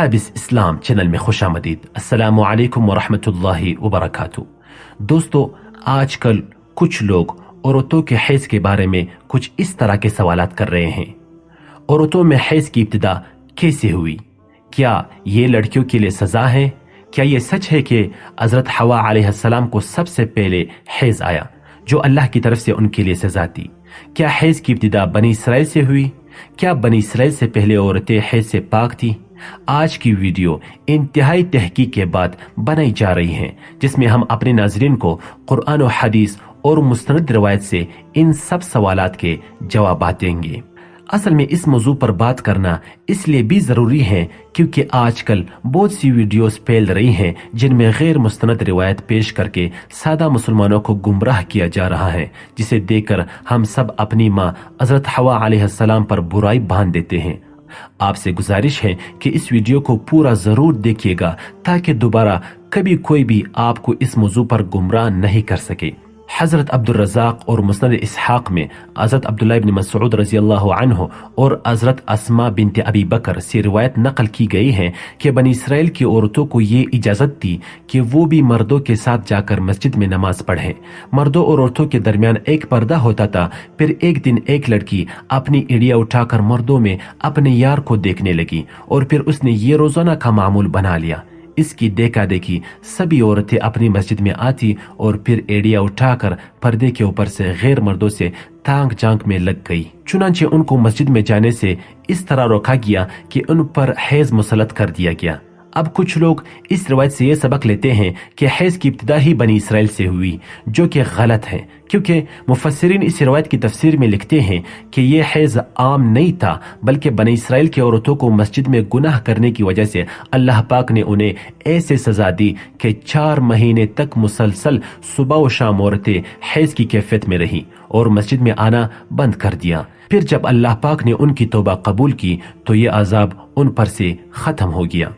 हाबिस इस्लाम channel में खुश आमदीद। अस्सलामु अलैकुम वरहमतुल्लाहि वबरकातुहू। दोस्तों, आजकल कुछ लोग औरतों के हैज़ के बारे में कुछ इस तरह के सवालात कर रहे हैं। औरतों में हैज़ की इब्तिदा कैसे हुई? क्या ये लड़कियों के लिए सज़ा है? क्या ये सच है कि हज़रत हवा अलैहिस्सलाम को सबसे पहले हैज़ आया जो अल्लाह की तरफ से उनके लिए सज़ा थी? क्या हैज़ की इब्तिदा बनी इसराइल से हुई? क्या बनी इसराइल से पहले औरतें हैज़ से पाक थी? आज की वीडियो इंतहाई तहकीक के बाद बनाई जा रही है, जिसमें हम अपने नाज़रीन को कुरान और हदीस और मुस्तनद रवायत से इन सब सवालात के जवाब देंगे। असल में इस मौजू पर बात करना इसलिए भी ज़रूरी है क्योंकि आजकल बहुत सी वीडियोस फैल रही हैं जिनमें गैर मुस्तनद रिवायत पेश करके सादा मुसलमानों को गुमराह किया जा रहा है, जिसे देखकर हम सब अपनी माँ हज़रत हवा अलैहिस्सलाम पर बुराई बांध देते हैं। आपसे गुजारिश है कि इस वीडियो को पूरा ज़रूर देखिएगा ताकि दोबारा कभी कोई भी आपको इस मौजू पर गुमराह नहीं कर सके। हज़रत अब्दुल रज़ाक और मुस्नद इसहाक में हज़रत अब्दुल्लाह इब्न मसऊद रज़ियल्लाहु अन्हु और हज़रत अस्मा बिन्त अबी बकर से रिवायत नकल की गई है कि बनी इसराइल की औरतों को ये इजाज़त थी कि वो भी मर्दों के साथ जाकर मस्जिद में नमाज पढ़ें। मर्दों और औरतों के दरमियान एक पर्दा होता था। फिर एक दिन एक लड़की अपनी एड़िया उठाकर मर्दों में अपने यार को देखने लगी और फिर उसने ये रोज़ाना का मामूल बना लिया। इसकी देखा देखी सभी औरतें अपनी मस्जिद में आती और फिर एड़िया उठाकर पर्दे के ऊपर से गैर मर्दों से तांग जांग में लग गई। चुनांचे उनको मस्जिद में जाने से इस तरह रोका गया कि उन पर हैज़ मुसल्लत कर दिया गया। अब कुछ लोग इस रवायत से ये सबक लेते हैं कि हैज़ की इब्तिदा ही बनी इसराइल से हुई, जो कि गलत है, क्योंकि मुफस्सिरीन इस रवायत की तफसीर में लिखते हैं कि ये हैज़ आम नहीं था, बल्कि बनी इसराइल की औरतों को मस्जिद में गुनाह करने की वजह से अल्लाह पाक ने उन्हें ऐसे सजा दी कि 4 महीने तक मुसलसल सुबह व शाम औरतें हैज़ की कैफियत में रही और मस्जिद में आना बंद कर दिया। फिर जब अल्लाह पाक ने उनकी तौबा कबूल की तो ये अजाब उन पर से ख़त्म हो गया।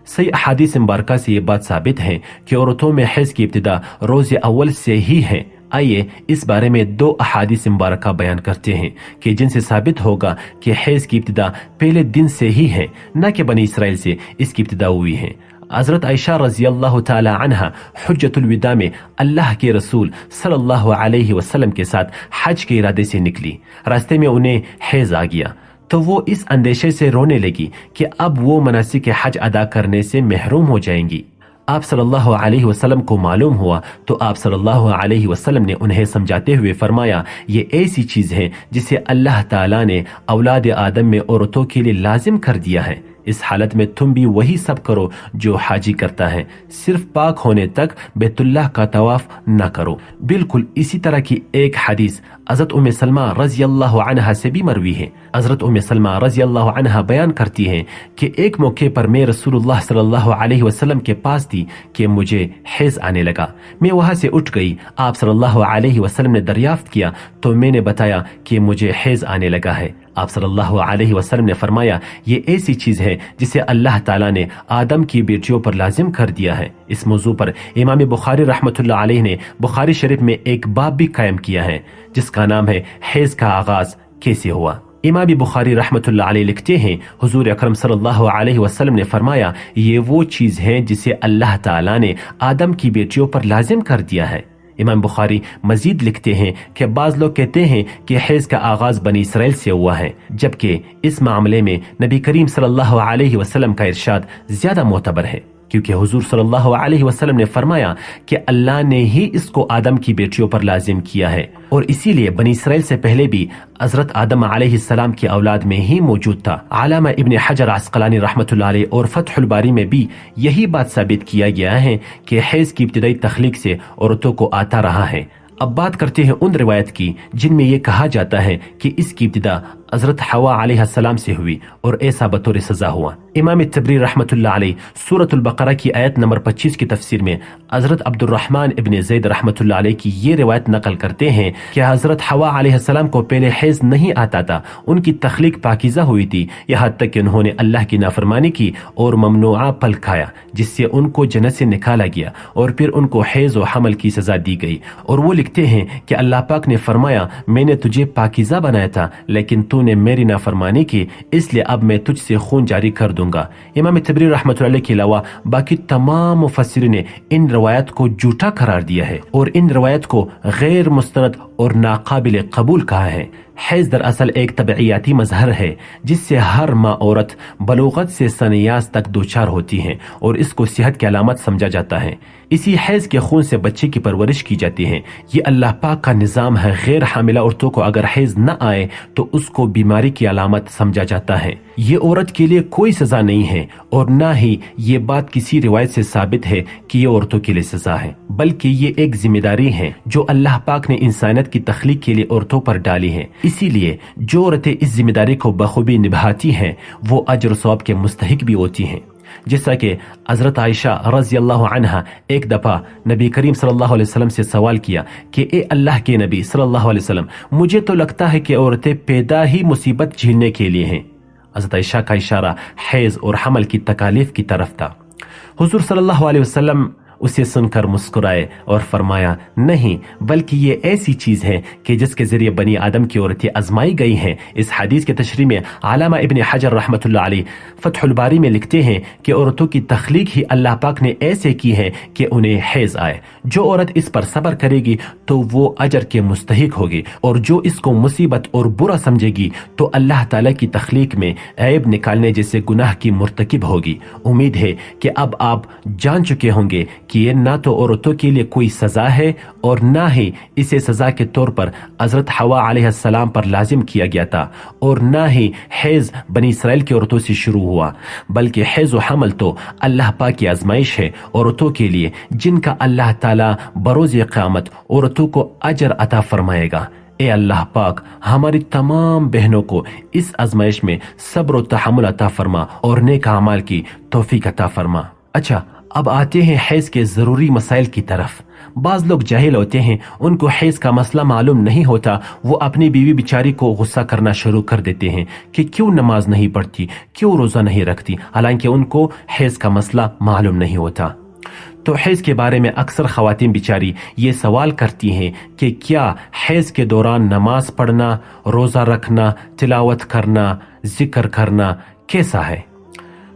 सही अहादीस मुबारका से ये बात साबित है कि औरतों में हैज़ की इब्तिदा रोज़े अव्वल से ही है। आइए इस बारे में 2 अहादीस मुबारका बयान करते हैं कि जिनसे साबित होगा कि हैज़ की इब्तिदा पहले दिन से ही है, न कि बनी इसराइल से इसकी इब्तिदा हुई है। हज़रत आयशा रज़ियल्लाहु ताला अन्हा हुज्जतुल विदा में अल्लाह के रसूल सल्लल्लाहु अलैहि वसल्लम के साथ हज के इरादे से निकली। रास्ते में उन्हें हैज़ आ गया तो वो इस अंदेशे से रोने लगी कि अब वो मनासिक हज अदा करने से महरूम हो जाएंगी। आप सल्लल्लाहु अलैहि वसल्लम को मालूम हुआ तो आप सल्लल्लाहु अलैहि वसल्लम ने उन्हें समझाते हुए फरमाया, ये ऐसी चीज़ है जिसे अल्लाह ताला ने औलाद आदम में औरतों के लिए लाजिम कर दिया है। इस हालत में तुम भी वही सब करो जो हाजी करता है, सिर्फ पाक होने तक बैतुल्लाह का तवाफ न करो। बिल्कुल इसी तरह की एक हदीस हज़रत उम्मे सलमा रज़ियल्लाहु अन्हा से भी मरवी है। हज़रत उम्मे सलमा रज़ियल्लाहु अन्हा बयान करती हैं कि एक मौके पर मैं रसूलुल्लाह सल्लल्लाहु अलैहि वसल्लम के पास थी कि मुझे हैज़ आने लगा। मैं वहां से उठ गई। आप सल्लल्लाहु अलैहि वसल्लम ने दरियाफ्त किया तो मैंने बताया कि मुझे हैज़ आने लगा है। आप सल्लल्लाहु अलैहि वसल्लम ने फरमाया, ये ऐसी चीज़ है जिसे अल्लाह ताला ने आदम की बेटियों पर लाजिम कर दिया है। इस मौजू पर इमाम बुखारी रहमतुल्लाह अलैह ने बुखारी शरीफ में एक बाब भी कायम किया है जिसका नाम है हैज़ का आगाज कैसे हुआ। इमाम बुखारी रहमतुल्लाह अलैह लिखते हैं, हुजूर अकरम सल्लल्लाहु अलैहि वसल्लम ने फरमाया, ये वो चीज़ है जिसे अल्लाह ताला ने आदम की बेटियों पर लाजिम कर दिया है। इमाम बुखारी मजीद लिखते हैं कि बाज़ लोग कहते हैं कि हैज़ का आगाज़ बनी इसराइल से हुआ है, जबकि इस मामले में नबी करीम सल्लल्लाहु अलैहि वसल्लम का इरशाद ज़्यादा मोतबर है, क्योंकि हुजूर सल्लल्लाहु अलैहि वसल्लम ने फरमाया कि अल्लाह ने ही इसको आदम की बेटियों पर लाजिम किया है और इसीलिए बनी इसराइल से पहले भी हज़रत आदम अलैहिस्सलाम की औलाद में ही मौजूद था। अल्लामा इब्न हजर अस्क़लानी रहमतुल्लाह अलैह और फतहुल बारी में भी यही बात साबित किया गया है कि हैज़ की इब्तिदाई तख्लीक से औरतों को आता रहा है। अब बात करते हैं उन रिवायत की जिनमें यह कहा जाता है कि इसकी इब्तिदा हज़रत हवा अलैहिस्सलाम से हुई और ऐसा बतौर सज़ा हुआ। इमाम तबरी रहमतुल्लाह अलैह सूरतुल बकरा की आयत नंबर 25 की तफसीर में हज़रत अब्दुर्रहमान इब्न ज़ैद रहमतुल्लाह अलैह की ये रिवायत नकल करते हैं कि हज़रत हवा अलैहिस्सलाम को पहले हैज़ नहीं आता था, उनकी तख्लीक पाकीज़ा हुई थी, यहाँ तक कि उन्होंने अल्लाह की नाफरमानी की और ममनुआ फल खाया जिससे उनको जन्नत से निकाला गया और फिर उनको हैज़ व हमल की सज़ा दी गई। और वो लिखते हैं कि अल्लाह पाक ने फरमाया, मैंने तुझे पाकीज़ा बनाया था लेकिन तू तूने मेरी नाफरमानी की, इसलिए अब मैं तुझसे खून जारी कर दूंगा। इमाम तबरी रहमतुल्लाह अलैह के अलावा बाकी तमाम मुफस्सिरीन ने इन रवायत को झूठा करार दिया है और इन रवायत को गैर मुस्तनद और नाकाबिल कबूल कहा है। हैज़ दरअसल एक तबईयाती मजहर है जिससे हर माँ औरत बलूगत से सनियास तक दोचार होती है और इसको सेहत की अलामत समझा जाता है। इसी हैज़ के खून से बच्चे की परवरिश की जाती है। ये अल्लाह पाक का निज़ाम है। गैर हामिला औरतों को अगर हैज़ न आए तो उसको बीमारी की अलामत समझा जाता है। ये औरत के लिए कोई सज़ा नहीं है और न ही ये बात किसी रिवायत से साबित है कि ये औरतों के लिए सज़ा है, बल्कि ये एक जिम्मेदारी है जो अल्लाह पाक ने इंसानियत की तख्लीक के लिए औरतों पर डाली है। इसीलिए जो औरतें इस जिम्मेदारी को बखूबी निभाती हैं वो अजर सवाब के मुस्तहिक भी होती हैं। जैसा कि हज़रत आयशा रज़ी अल्लाह अन्हा एक दफ़ा नबी करीम सल्लल्लाहु अलैहि वसल्लम से सवाल किया कि ए अल्लाह के नबी सल्लल्लाहु अलैहि वसल्लम, मुझे तो लगता है कि औरतें पैदा ही मुसीबत झेलने के लिए हैं। हज़रत आयशा का इशारा हैज़ और हमल की तकालीफ की तरफ था। हुज़ूर सल्लल्लाहु अलैहि वसल्लम उसे सुनकर मुस्कुराए और फरमाया, नहीं, बल्कि ये ऐसी चीज है कि जिसके जरिए बनी आदम की औरतें आजमाई गई हैं। इस हदीस के तशरीह में आलामा इब्न हजर रहमतुल्लाह अलैह फतहुल बारी में लिखते हैं कि औरतों की तख्लीक ही अल्लाह पाक ने ऐसे की है कि उन्हें हैज आए। जो औरत इस पर सब्र करेगी तो वो अजर के मुस्तहिक होगी और जो इसको मुसीबत और बुरा समझेगी तो अल्लाह ताला की तख्लीक में ऐब निकालने जैसे गुनाह की मुर्तकिब होगी। उम्मीद है कि अब आप जान चुके होंगे कि ये ना तो औरतों के लिए कोई सजा है और ना ही इसे सजा के तौर पर हजरत हवा अलैहिस्सलाम पर लाजिम किया गया था और ना ही हैज बनी इसराइल की औरतों से शुरू हुआ, बल्कि हैज व हमल तो अल्लाह पाक की आजमाइश है औरतों के लिए, जिनका अल्लाह ताला बरोज़ क़यामत औरतों को अजर अता फरमाएगा। ए अल्लाह पाक हमारी तमाम बहनों को इस आजमाइश में सब्र व तहम्मुल अता फरमा और नेक अमाल की तौफीक अता फरमा। अच्छा, अब आते हैं हैज के जरूरी मसाइल की तरफ। बाज लोग जाहिल होते हैं, उनको हैज का मसला मालूम नहीं होता, वो अपनी बीवी बिचारी को गुस्सा करना शुरू कर देते हैं कि क्यों नमाज नहीं पढ़ती, क्यों रोजा नहीं रखती, हालांकि उनको हैज का मसला मालूम नहीं होता। तो हैज के बारे में अक्सर खवातीन बिचारी ये सवाल करती हैं कि क्या हैज के दौरान नमाज पढ़ना, रोजा रखना, तिलावत करना, जिक्र करना कैसा है?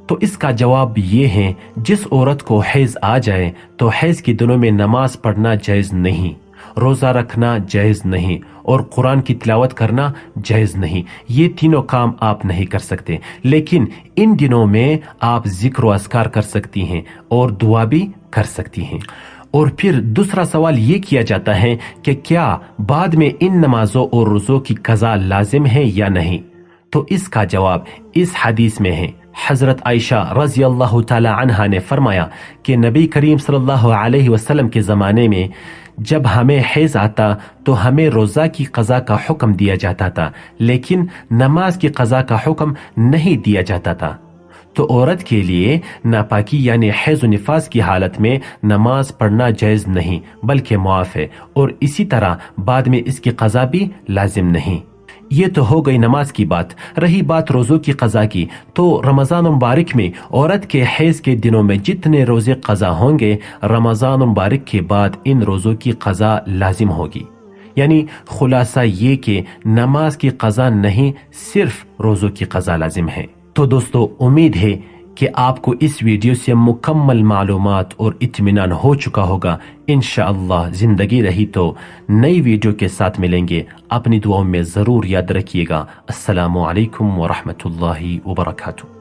तो इसका जवाब ये है, जिस औरत को हैज आ जाए तो हैज के दिनों में नमाज पढ़ना जायज नहीं, रोजा रखना जायज नहीं और कुरान की तिलावत करना जायज नहीं। ये तीनों काम आप नहीं कर सकते, लेकिन इन दिनों में आप जिक्र व अस्कार कर सकती हैं और दुआ भी कर सकती हैं। और फिर दूसरा सवाल ये किया जाता है कि क्या बाद में इन नमाजों और रोजों की कज़ा लाजिम है या नहीं? तो इसका जवाब इस हदीस में है। हजरत आयशा रज़ी अल्लाह ताला अन्हा ने फरमाया कि नबी करीम सल्लल्लाहु अलैहि वसल्लम के ज़माने में जब हमें हैज आता तो हमें रोज़ा की क़ज़ा का हुक्म दिया जाता था, लेकिन नमाज की क़ज़ा का हुक्म नहीं दिया जाता था। तो औरत के लिए नापाकी यानी हैज व निफास की हालत में नमाज पढ़ना जायज़ नहीं बल्कि मुआफ़ है और इसी तरह बाद में इसकी क़ज़ा भी लाजिम नहीं। ये तो हो गई नमाज की बात। रही बात रोज़ों की क़ज़ा की, तो रमज़ान मुबारक में औरत के हैज़ के दिनों में जितने रोज़े क़ज़ा होंगे, रमज़ान मुबारक के बाद इन रोज़ों की क़ज़ा लाजिम होगी। यानी खुलासा ये कि नमाज की क़ज़ा नहीं, सिर्फ रोज़ों की क़ज़ा लाजिम है। तो दोस्तों, उम्मीद है कि आपको इस वीडियो से मुकम्मल मालूमात और इत्मीनान हो चुका होगा। इंशाअल्लाह जिंदगी रही तो नई वीडियो के साथ मिलेंगे। अपनी दुआओं में ज़रूर याद रखिएगा। अस्सलामु अलैकुम व रहमतुल्लाहि व बरकातुहू।